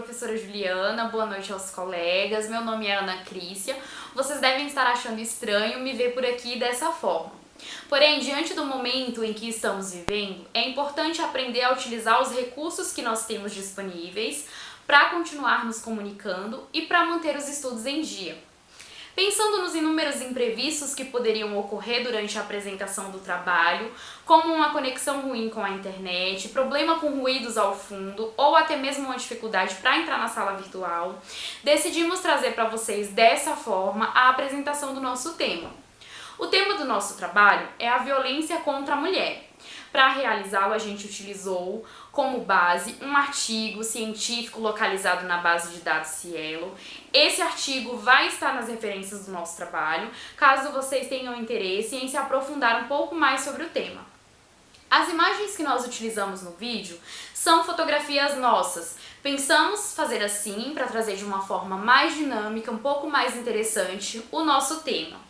professora Juliana, boa noite aos colegas, meu nome é Ana Crícia. Vocês devem estar achando estranho me ver por aqui dessa forma. Porém, diante do momento em que estamos vivendo, é importante aprender a utilizar os recursos que nós temos disponíveis para continuar nos comunicando e para manter os estudos em dia. Pensando nos inúmeros imprevistos que poderiam ocorrer durante a apresentação do trabalho, como uma conexão ruim com a internet, problema com ruídos ao fundo ou até mesmo uma dificuldade para entrar na sala virtual, decidimos trazer para vocês dessa forma a apresentação do nosso tema. O tema do nosso trabalho é a violência contra a mulher. Para realizá-lo, a gente utilizou como base um artigo científico localizado na base de dados Cielo. Esse artigo vai estar nas referências do nosso trabalho, caso vocês tenham interesse em se aprofundar um pouco mais sobre o tema. As imagens que nós utilizamos no vídeo são fotografias nossas. Pensamos fazer assim para trazer de uma forma mais dinâmica, um pouco mais interessante, o nosso tema.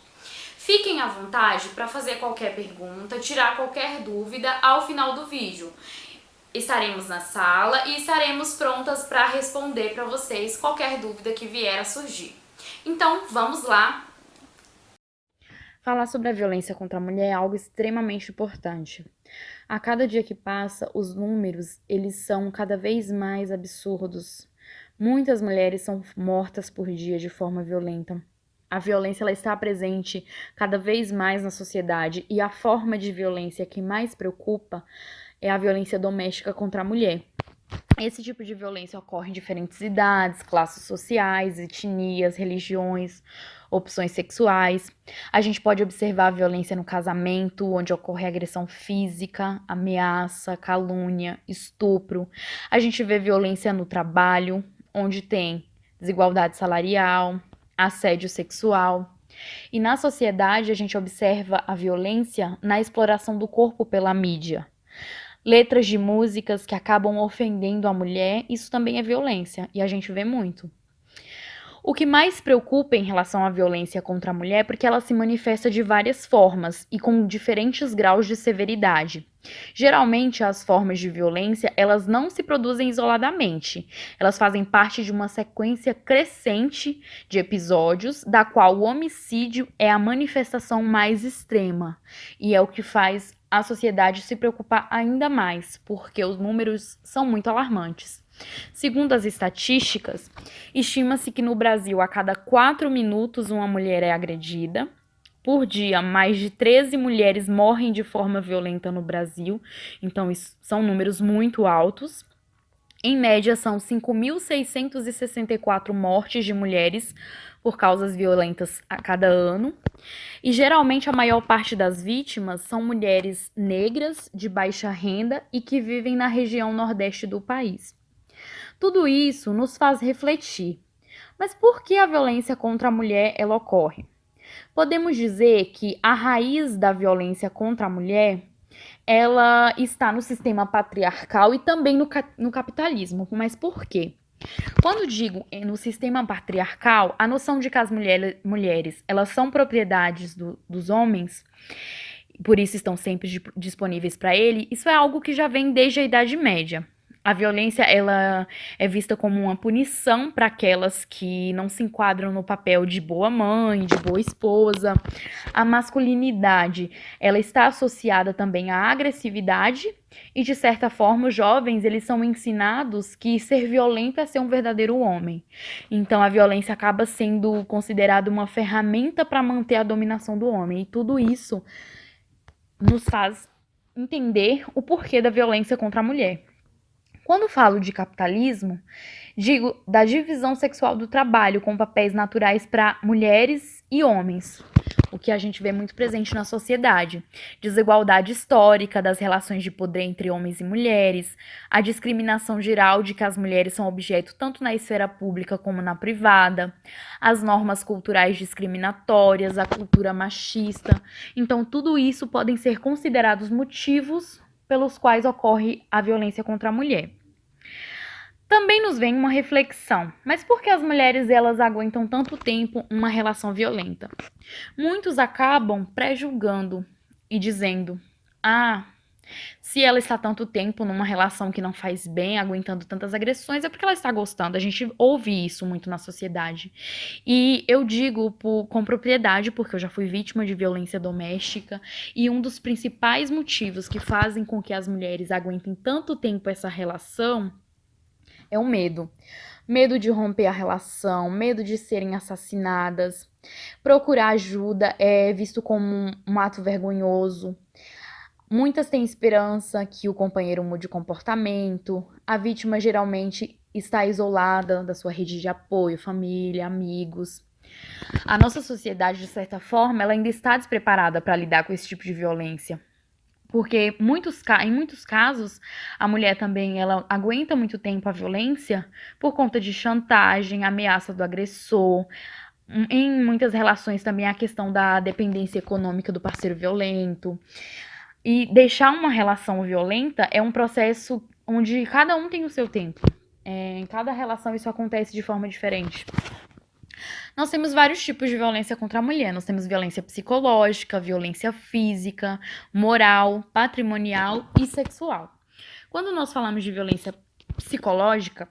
Fiquem à vontade para fazer qualquer pergunta, tirar qualquer dúvida ao final do vídeo. Estaremos na sala e estaremos prontas para responder para vocês qualquer dúvida que vier a surgir. Então, vamos lá! Falar sobre a violência contra a mulher é algo extremamente importante. A cada dia que passa, os números, eles são cada vez mais absurdos. Muitas mulheres são mortas por dia de forma violenta. A violência ela está presente cada vez mais na sociedade e a forma de violência que mais preocupa é a violência doméstica contra a mulher. Esse tipo de violência ocorre em diferentes idades, classes sociais, etnias, religiões, opções sexuais. A gente pode observar a violência no casamento, onde ocorre agressão física, ameaça, calúnia, estupro. A gente vê violência no trabalho, onde tem desigualdade salarial, assédio sexual. E na sociedade, a gente observa a violência na exploração do corpo pela mídia. Letras de músicas que acabam ofendendo a mulher, isso também é violência, e a gente vê muito. O que mais preocupa em relação à violência contra a mulher é porque ela se manifesta de várias formas e com diferentes graus de severidade. Geralmente, as formas de violência, elas não se produzem isoladamente. Elas fazem parte de uma sequência crescente de episódios, da qual o homicídio é a manifestação mais extrema. E é o que faz a sociedade se preocupar ainda mais, porque os números são muito alarmantes. Segundo as estatísticas, estima-se que no Brasil, a cada 4 minutos, uma mulher é agredida. Por dia, mais de 13 mulheres morrem de forma violenta no Brasil, então isso são números muito altos. Em média, são 5.664 mortes de mulheres por causas violentas a cada ano. E geralmente a maior parte das vítimas são mulheres negras, de baixa renda e que vivem na região nordeste do país. Tudo isso nos faz refletir. Mas por que a violência contra a mulher ela ocorre? Podemos dizer que a raiz da violência contra a mulher ela está no sistema patriarcal e também no capitalismo. Mas por quê? Quando digo no sistema patriarcal, a noção de que as mulheres elas são propriedades dos homens, por isso estão sempre disponíveis para ele, isso é algo que já vem desde a Idade Média. A violência ela é vista como uma punição para aquelas que não se enquadram no papel de boa mãe, de boa esposa. A masculinidade ela está associada também à agressividade e, de certa forma, os jovens eles são ensinados que ser violento é ser um verdadeiro homem. Então, a violência acaba sendo considerada uma ferramenta para manter a dominação do homem. E tudo isso nos faz entender o porquê da violência contra a mulher. Quando falo de capitalismo, digo da divisão sexual do trabalho com papéis naturais para mulheres e homens, o que a gente vê muito presente na sociedade. Desigualdade histórica das relações de poder entre homens e mulheres, a discriminação geral de que as mulheres são objeto tanto na esfera pública como na privada, as normas culturais discriminatórias, a cultura machista. Então, tudo isso podem ser considerados motivos pelos quais ocorre a violência contra a mulher. Também nos vem uma reflexão, mas por que as mulheres elas aguentam tanto tempo uma relação violenta? Muitos acabam pré-julgando e dizendo, Se ela está tanto tempo numa relação que não faz bem, aguentando tantas agressões, é porque ela está gostando. A gente ouve isso muito na sociedade. E eu digo com propriedade, porque eu já fui vítima de violência doméstica, e um dos principais motivos que fazem com que as mulheres aguentem tanto tempo essa relação é o medo. Medo de romper a relação, medo de serem assassinadas. Procurar ajuda é visto como um ato vergonhoso. Muitas têm esperança que o companheiro mude comportamento. A vítima geralmente está isolada da sua rede de apoio, família, amigos. A nossa sociedade, de certa forma, ela ainda está despreparada para lidar com esse tipo de violência. Porque em muitos casos, a mulher também ela aguenta muito tempo a violência por conta de chantagem, ameaça do agressor. Em muitas relações também a questão da dependência econômica do parceiro violento. E deixar uma relação violenta é um processo onde cada um tem o seu tempo. Em cada relação isso acontece de forma diferente. Nós temos vários tipos de violência contra a mulher. Nós temos violência psicológica, violência física, moral, patrimonial e sexual. Quando nós falamos de violência psicológica,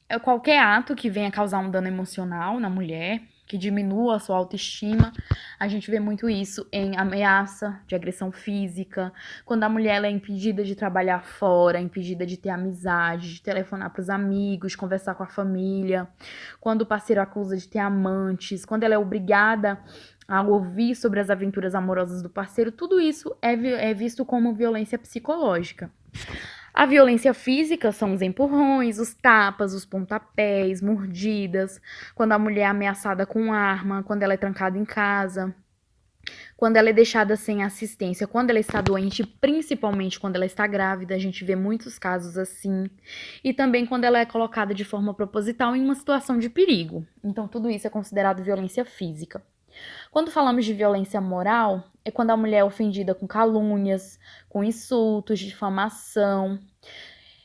é qualquer ato que venha causar um dano emocional na mulher, que diminua a sua autoestima. A gente vê muito isso em ameaça de agressão física, quando a mulher ela é impedida de trabalhar fora, impedida de ter amizade, de telefonar para os amigos, conversar com a família, quando o parceiro acusa de ter amantes, quando ela é obrigada a ouvir sobre as aventuras amorosas do parceiro, tudo isso é visto como violência psicológica. A violência física são os empurrões, os tapas, os pontapés, mordidas, quando a mulher é ameaçada com arma, quando ela é trancada em casa, quando ela é deixada sem assistência, quando ela está doente, principalmente quando ela está grávida, a gente vê muitos casos assim, e também quando ela é colocada de forma proposital em uma situação de perigo. Então, tudo isso é considerado violência física. Quando falamos de violência moral, é quando a mulher é ofendida com calúnias, com insultos, difamação,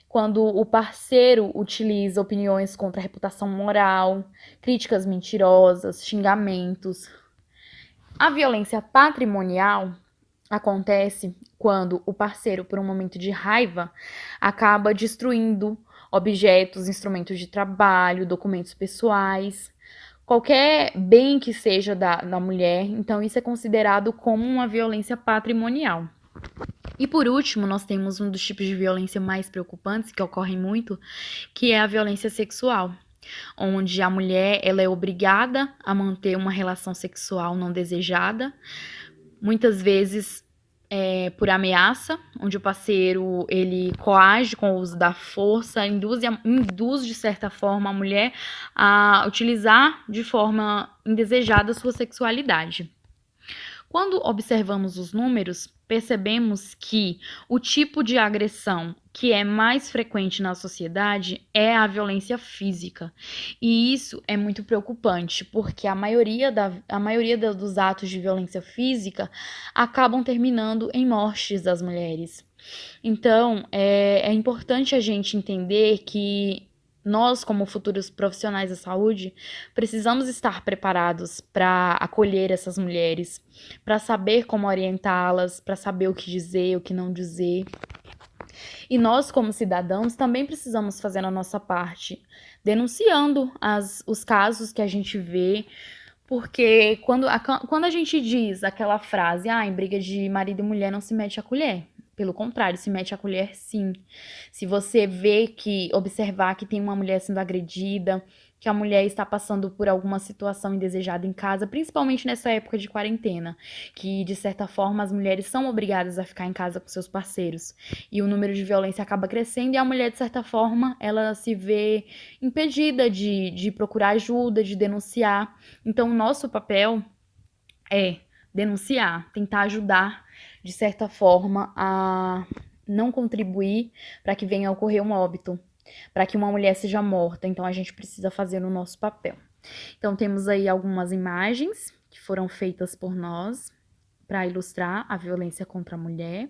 quando o parceiro utiliza opiniões contra a reputação moral, críticas mentirosas, xingamentos. A violência patrimonial acontece quando o parceiro, por um momento de raiva, acaba destruindo objetos, instrumentos de trabalho, documentos pessoais, qualquer bem que seja da mulher. Então, isso é considerado como uma violência patrimonial. E por último, nós temos um dos tipos de violência mais preocupantes, que ocorrem muito, que é a violência sexual, onde a mulher ela é obrigada a manter uma relação sexual não desejada, muitas vezes por ameaça, onde o parceiro ele coage com o uso da força, induz de certa forma a mulher a utilizar de forma indesejada a sua sexualidade. Quando observamos os números, percebemos que o tipo de agressão que é mais frequente na sociedade é a violência física. E isso é muito preocupante, porque a maioria dos atos de violência física acabam terminando em mortes das mulheres. Então, é importante a gente entender que nós, como futuros profissionais da saúde, precisamos estar preparados para acolher essas mulheres, para saber como orientá-las, para saber o que dizer, o que não dizer. E nós, como cidadãos, também precisamos fazer a nossa parte, denunciando os casos que a gente vê, porque quando a gente diz aquela frase, em briga de marido e mulher não se mete a colher. Pelo contrário, se mete a colher sim. Se você observar que tem uma mulher sendo agredida, que a mulher está passando por alguma situação indesejada em casa, principalmente nessa época de quarentena, que de certa forma as mulheres são obrigadas a ficar em casa com seus parceiros, e o número de violência acaba crescendo, e a mulher, de certa forma, ela se vê impedida de procurar ajuda, de denunciar. Então, o nosso papel é denunciar, tentar ajudar, de certa forma, a não contribuir para que venha a ocorrer um óbito, para que uma mulher seja morta. Então, a gente precisa fazer o nosso papel. Então, temos aí algumas imagens que foram feitas por nós para ilustrar a violência contra a mulher.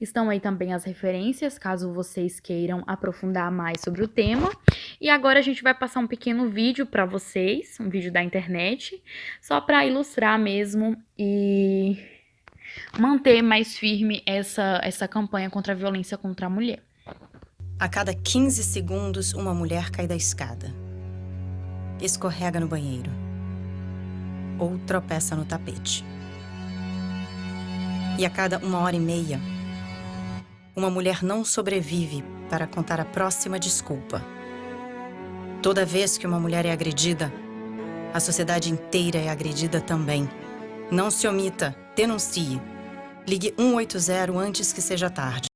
Estão aí também as referências, caso vocês queiram aprofundar mais sobre o tema. E agora a gente vai passar um pequeno vídeo para vocês, um vídeo da internet, só para ilustrar mesmo e manter mais firme essa campanha contra a violência contra a mulher. A cada 15 segundos, uma mulher cai da escada, escorrega no banheiro ou tropeça no tapete. E a cada 1h30, uma mulher não sobrevive para contar a próxima desculpa. Toda vez que uma mulher é agredida, a sociedade inteira é agredida também. Não se omita, denuncie. Ligue 180 antes que seja tarde.